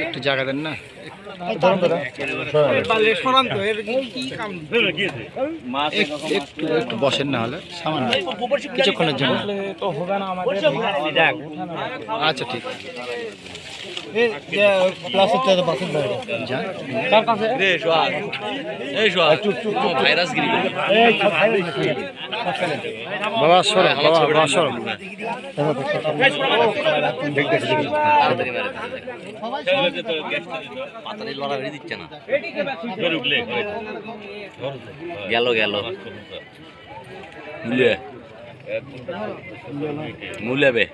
একটু জায়গা দেন না, একটু বসেন না হলে সামান্য কিছুক্ষণের জন্য। আচ্ছা ঠিক আছে। বাবা সরো, বাবা সরো। গেল গেল মূল্যাবে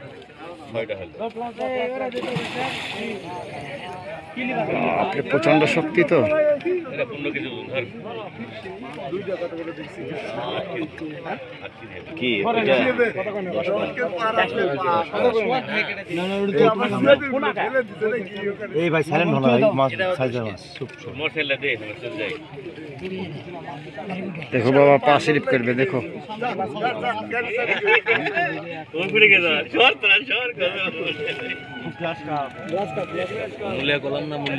প্রচন্ড শক্তি তো। কি এই ভাই সাইলেন্ট হলো মাছ সাইজের মাছ। দেখো বাবা পা স্লিপ করবে, দেখো মূল্য করলাম না মূল্য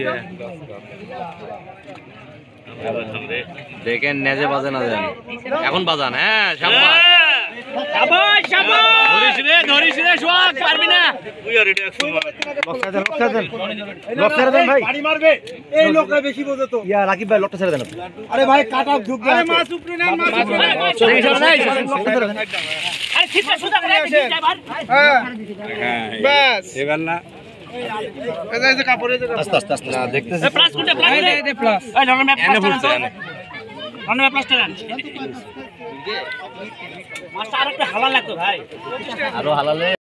দেখেন নেজে বাজে না দেন এখন বাজান। হ্যাঁ আরে ভাই কাটা এবার না আরো হালালে